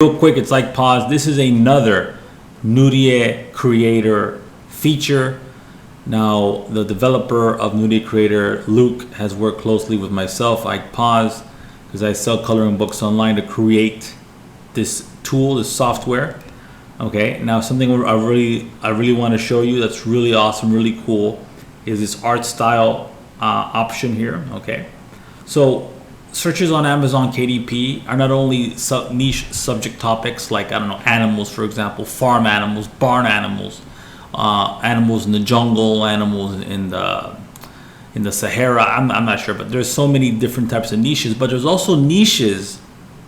Real quick, it's like pause. This is another Nurie Creator feature. Now, the developer of Nurie Creator, Luke, has worked closely with myself. I pause because I sell coloring books online to create this tool, this software. Okay, now something I really want to show you that's really awesome, really cool, is this art style option here. Okay, so searches on Amazon KDP are not only niche subject topics like, I don't know, animals, for example, farm animals, barn animals, animals in the jungle, animals in the Sahara. I'm not sure, but there's so many different types of niches. But there's also niches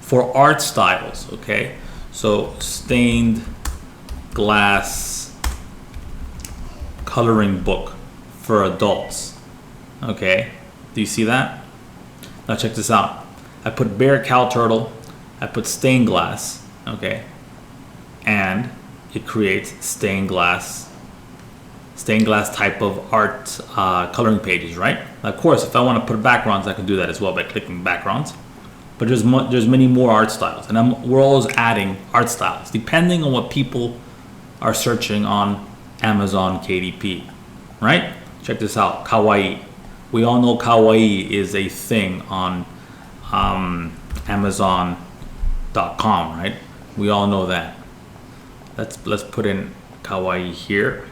for art styles. Okay, so stained glass coloring book for adults. Okay, do you see that? Now check this out. I put bear cow turtle, I put stained glass, okay, and it creates stained glass type of art coloring pages, right? Now, of course, if I want to put backgrounds, I can do that as well by clicking backgrounds. But there's many more art styles, and we're always adding art styles depending on what people are searching on Amazon KDP, right? Check this out, Kawaii. We all know Kawaii is a thing on Amazon.com, right? We all know that. Let's put in Kawaii here.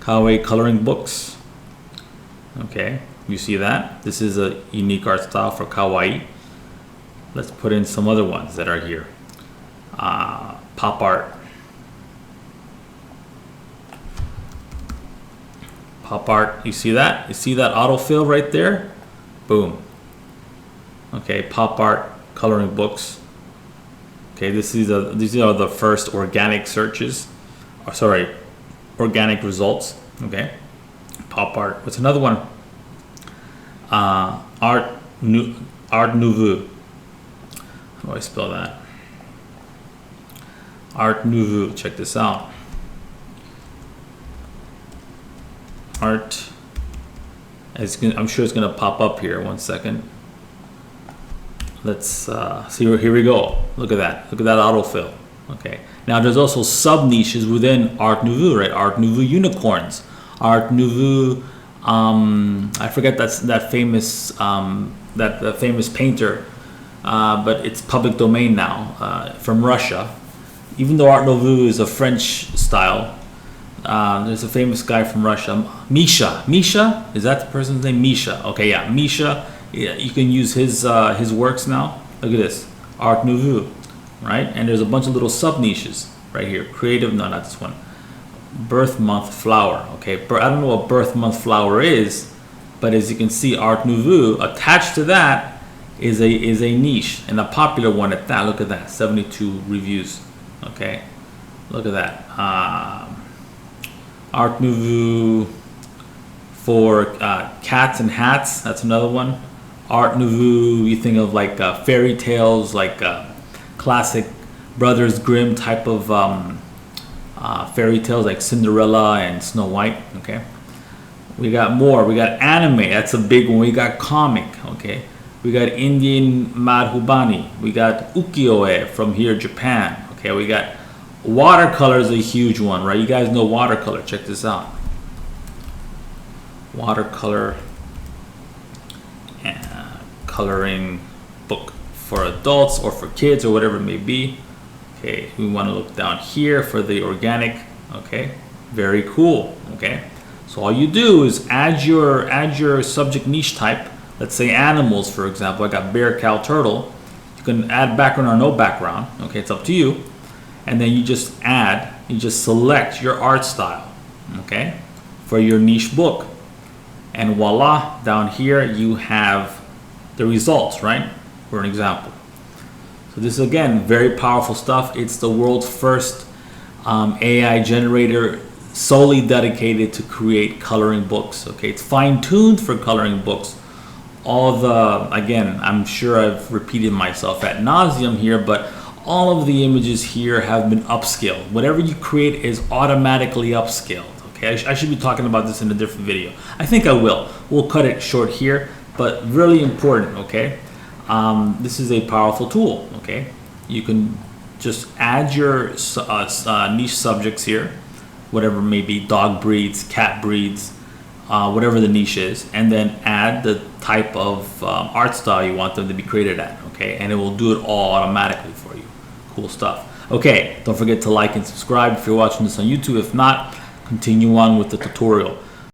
Kawaii coloring books. Okay, you see that? This is a unique art style for Kawaii. Let's put in some other ones that are here. Pop art. Pop art, you see that? You see that autofill right there? Boom. Okay, pop art coloring books. Okay, these are the first organic searches. Oh, sorry, organic results. Okay, pop art. What's another one? Art Nouveau. How do I spell that? Art Nouveau. Check this out. Art, I'm sure it's gonna pop up here. One second. Let's see. Here we go. Look at that. Look at that autofill. Okay. Now there's also sub niches within Art Nouveau, right? Art Nouveau unicorns. Art Nouveau. I forget that famous famous painter, but it's public domain now, from Russia. Even though Art Nouveau is a French style. There's a famous guy from Russia, Misha. Misha, is that the person's name? Misha. Okay, yeah, Misha. Yeah, you can use his works now. Look at this, Art Nouveau, right? And there's a bunch of little sub niches right here. Creative, no, not this one. Birth month flower. Okay, I don't know what birth month flower is, but as you can see, Art Nouveau attached to that is a niche and a popular one at that. Look at that, 72 reviews. Okay, look at that. Art Nouveau for cats and hats. That's another one. Art Nouveau, you think of like fairy tales, like classic Brothers Grimm type of fairy tales, like Cinderella and Snow White. Okay, we got more. We got anime. That's a big one. We got comic. Okay, we got Indian Madhubani. We got ukiyo-e from here, Japan. Okay, we got watercolor is a huge one, right? You guys know watercolor. Check this out. Watercolor coloring book for adults or for kids or whatever it may be. Okay, we want to look down here for the organic. Okay, very cool. Okay, so all you do is add your subject niche type. Let's say animals, for example. I got bear, cow, turtle. You can add background or no background. Okay, it's up to you. And then you just select your art style, okay, for your niche book. And voila, down here you have the results, right? For an example. So this is, again, very powerful stuff. It's the world's first AI generator solely dedicated to create coloring books, okay? It's fine-tuned for coloring books. Again, I'm sure I've repeated myself ad nauseum here, but all of the images here have been upscaled. Whatever you create is automatically upscaled. Okay, I should be talking about this in a different video. I think I will. We'll cut it short here, but really important. Okay, this is a powerful tool. Okay, you can just add your niche subjects here, whatever may be, dog breeds, cat breeds, whatever the niche is, and then add the type of art style you want them to be created at. Okay, and it will do it all automatically for you. Cool stuff. Okay, don't forget to like and subscribe if you're watching this on YouTube. If not, continue on with the tutorial.